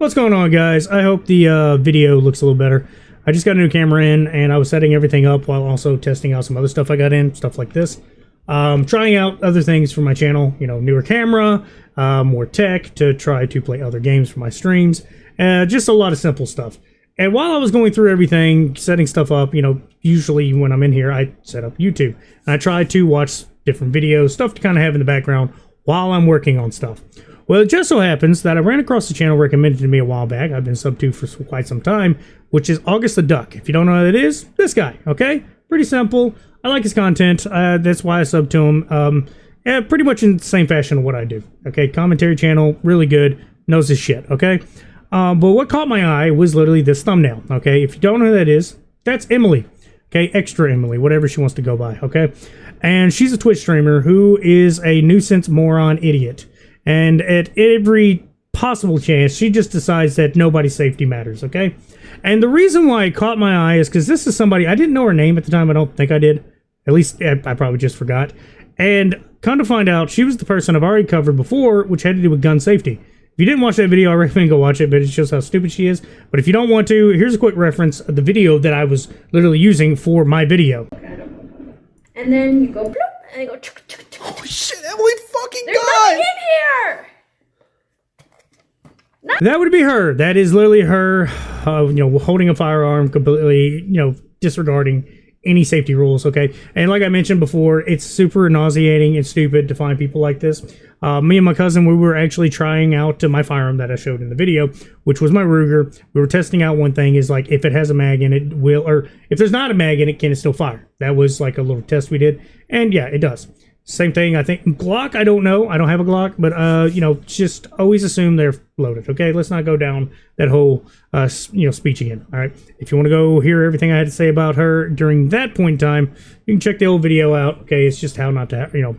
What's going on, guys? I hope the video looks a little better. I just got a new camera in and I was setting everything up while also testing out some other stuff I got in, stuff like this. Trying out other things for my channel, you know, newer camera, more tech to try to play other games for my streams, just a lot of simple stuff. And while I was going through everything, setting stuff up, you know, usually when I'm in here, I set up YouTube. And I try to watch different videos, stuff to kind of have in the background while I'm working on stuff. Well, it just so happens that I ran across the channel recommended to me a while back. I've been subbed to for quite some time, which is August the Duck. If you don't know who that is, this guy, okay? Pretty simple. I like his content. That's why I subbed to him. Yeah, pretty much in the same fashion of what I do. Okay, commentary channel, really good, knows his shit, okay? But what caught my eye was literally this thumbnail, okay? If you don't know who that is, that's Emily, okay? Extra Emily, whatever she wants to go by, okay? And she's a Twitch streamer who is a nuisance moron idiot. And at every possible chance, she just decides that nobody's safety matters, okay? And the reason why it caught my eye is because this is somebody, I didn't know her name at the time, I don't think I did. At least, I probably just forgot. And come to find out, she was the person I've already covered before, which had to do with gun safety. If you didn't watch that video, I recommend go watch it, but it shows how stupid she is. But if you don't want to, here's a quick reference of the video that I was literally using for my video. And then you go bloop, and you go chuk, chuk, chuk. Oh shit, Emily fucking There's died! nothing in here! That would be her. That is literally her, you know, holding a firearm, completely, you know, disregarding any safety rules, okay? And like I mentioned before, it's super nauseating and stupid to find people like this. Me and my cousin, we were actually trying out my firearm that I showed in the video, which was my Ruger. We were testing out one thing is like, if it has a mag in it, will, or if there's not a mag in it, can it still fire? That was like a little test we did. And yeah, it does. Same thing, I think. Glock, I don't know. I don't have a Glock, but, you know, just always assume they're loaded, okay? Let's not go down that whole, you know, speech again, all right? If you want to go hear everything I had to say about her during that point in time, you can check the old video out, okay? It's just how not to, you know,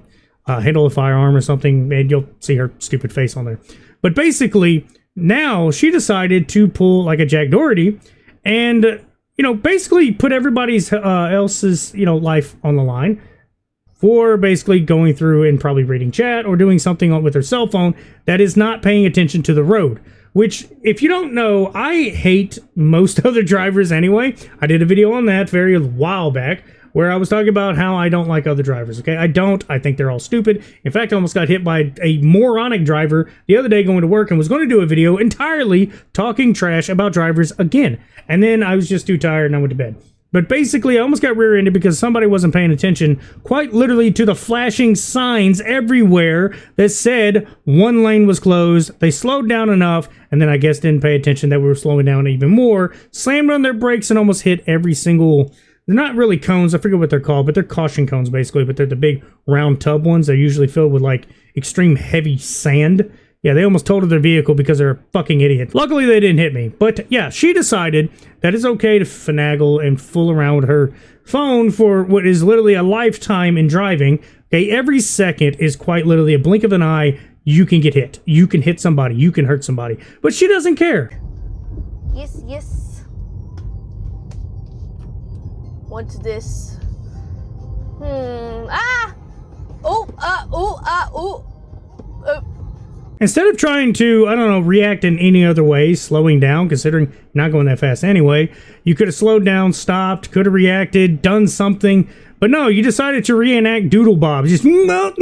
handle a firearm or something, and you'll see her stupid face on there. But basically, now she decided to pull like a Jack Doherty and, you know, basically put everybody's else's, you know, life on the line for basically going through and probably reading chat or doing something with her cell phone that is not paying attention to the road. Which, if you don't know, I hate most other drivers anyway. I did a video on that very while back where I was talking about how I don't like other drivers, okay? I don't. I think they're all stupid. In fact, I almost got hit by a moronic driver the other day going to work and was going to do a video entirely talking trash about drivers again. And then I was just too tired and I went to bed. But basically, I almost got rear-ended because somebody wasn't paying attention, quite literally, to the flashing signs everywhere that said one lane was closed. They slowed down enough, and then I guess didn't pay attention that we were slowing down even more, slammed on their brakes, and almost hit every single... They're not really cones, I forget what they're called, but they're caution cones, basically, but they're the big round tub ones. They're usually filled with, like, extreme heavy sand. Yeah, they almost totaled their vehicle because they're a fucking idiot. Luckily, they didn't hit me. But yeah, she decided that it's okay to finagle and fool around with her phone for what is literally a lifetime in driving. Okay, every second is quite literally a blink of an eye. You can get hit. You can hit somebody. You can hurt somebody. But she doesn't care. Yes, yes. What's this? Ah! Oh. Instead of trying to, I don't know, react in any other way, slowing down, considering you're not going that fast anyway, you could have slowed down, stopped, could have reacted, done something. But no, you decided to reenact Doodle Bob. Just, why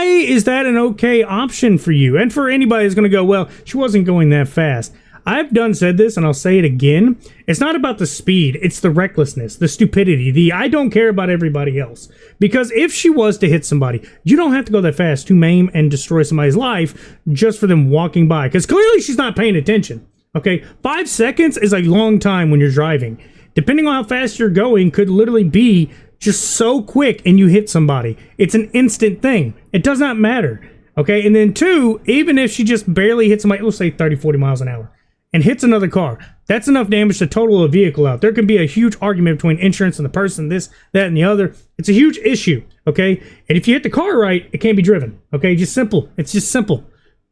is that an okay option for you? And for anybody who's going to go, well, she wasn't going that fast. I've said this, and I'll say it again. It's not about the speed. It's the recklessness, the stupidity, the I don't care about everybody else. Because if she was to hit somebody, you don't have to go that fast to maim and destroy somebody's life just for them walking by. Because clearly she's not paying attention. Okay, 5 seconds is a long time when you're driving. Depending on how fast you're going, could literally be just so quick and you hit somebody. It's an instant thing. It does not matter. Okay, and then two, even if she just barely hits somebody, let's say 30, 40 miles an hour. And hits another car, that's enough damage to total a vehicle out. There can be a huge argument between insurance and the person, this, that, and the other. It's a huge issue, okay? And if you hit the car right, it can't be driven, okay? Just simple. It's just simple,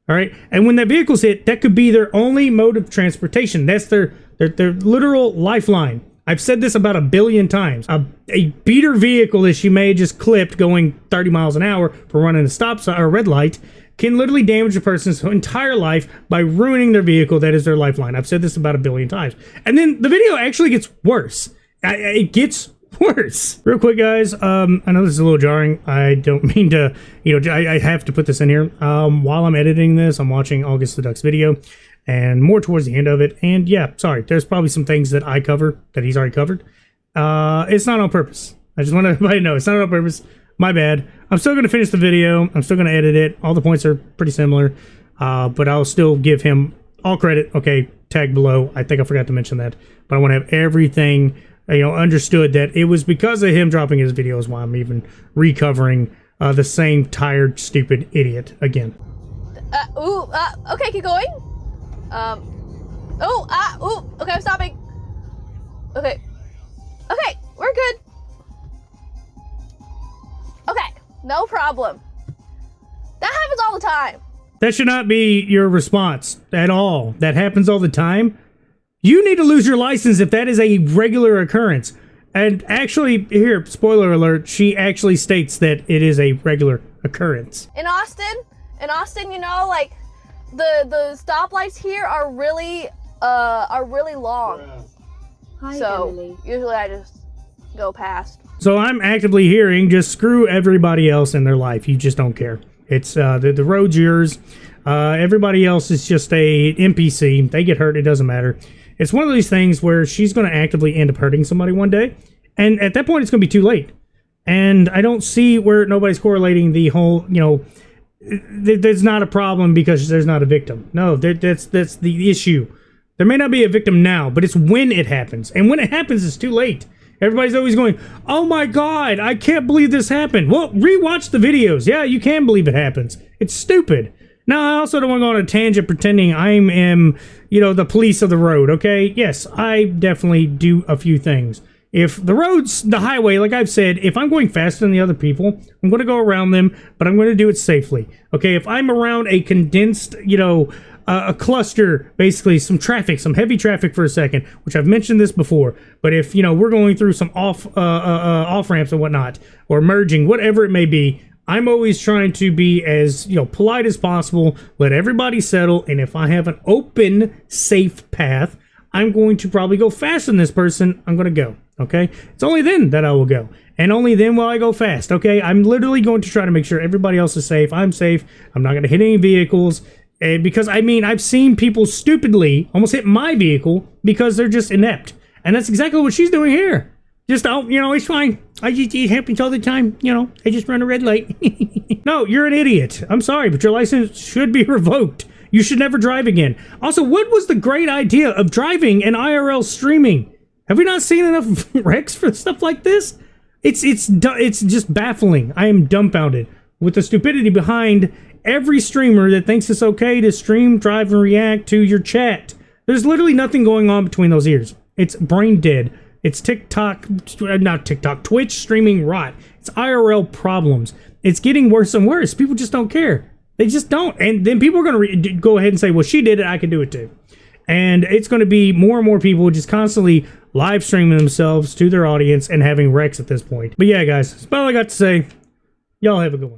all right? And when that vehicle's hit, that could be their only mode of transportation. That's their literal lifeline. I've said this about 1 billion times. A beater vehicle that she may have just clipped going 30 miles an hour for running a stop sign or red light can literally damage a person's entire life by ruining their vehicle that is their lifeline. I've said this about a billion times. And then the video actually gets worse. It gets worse. Real quick, guys, I know this is a little jarring. I don't mean to, I have to put this in here. While I'm editing this, I'm watching August the Duck's video, and more towards the end of it. And yeah, sorry, there's probably some things that I cover that he's already covered. It's not on purpose. I just want everybody to know it's not on purpose. My bad. I'm still going to finish the video. I'm still going to edit it. All the points are pretty similar, but I'll still give him all credit. Okay, tag below. I think I forgot to mention that, but I want to have everything understood that it was because of him dropping his videos why I'm even recovering the same tired, stupid idiot again. Okay, keep going. Okay, I'm stopping. Okay, we're good. Okay, no problem. That happens all the time. That should not be your response at all. That happens all the time. You need to lose your license if that is a regular occurrence. And actually, here, spoiler alert, she actually states that it is a regular occurrence. In Austin, like the stoplights here are really long. Hi, so Emily. usually I just go past. So I'm actively hearing, just screw everybody else in their life. You just don't care. It's the road's yours. Everybody else is just a NPC. They get hurt. It doesn't matter. It's one of these things where she's going to actively end up hurting somebody one day. And at that point, it's going to be too late. And I don't see where nobody's correlating the whole, there's not a problem because there's not a victim. No, that's the issue. There may not be a victim now, but it's when it happens. And when it happens, it's too late. Everybody's always going, oh my God, I can't believe this happened. Well, rewatch the videos. Yeah, you can believe it happens. It's stupid. Now, I also don't want to go on a tangent pretending I am, the police of the road, okay? Yes, I definitely do a few things. If the road's the highway, like I've said, if I'm going faster than the other people, I'm going to go around them, but I'm going to do it safely, okay? If I'm around a condensed, a cluster, basically some traffic, some heavy traffic for a second, which I've mentioned this before, but if, we're going through some off ramps and whatnot, or merging, whatever it may be, I'm always trying to be as, polite as possible, let everybody settle, and if I have an open, safe path, I'm going to probably go faster than this person. I'm going to go, okay? It's only then that I will go, and only then will I go fast, okay? I'm literally going to try to make sure everybody else is safe. I'm safe. I'm not going to hit any vehicles, and because, I've seen people stupidly almost hit my vehicle because they're just inept, and that's exactly what she's doing here. Just, it's fine. It happens all the time. I just run a red light. No, you're an idiot. I'm sorry, but your license should be revoked. You should never drive again. Also, what was the great idea of driving and IRL streaming? Have we not seen enough wrecks for stuff like this? It's just baffling. I am dumbfounded with the stupidity behind every streamer that thinks it's okay to stream, drive, and react to your chat. There's literally nothing going on between those ears. It's brain dead. It's Twitch streaming rot. It's IRL problems. It's getting worse and worse. People just don't care. They just don't. And then people are going to go ahead and say, well, she did it, I can do it too. And it's going to be more and more people just constantly live streaming themselves to their audience and having wrecks at this point. But yeah, guys, that's all I got to say. Y'all have a good one.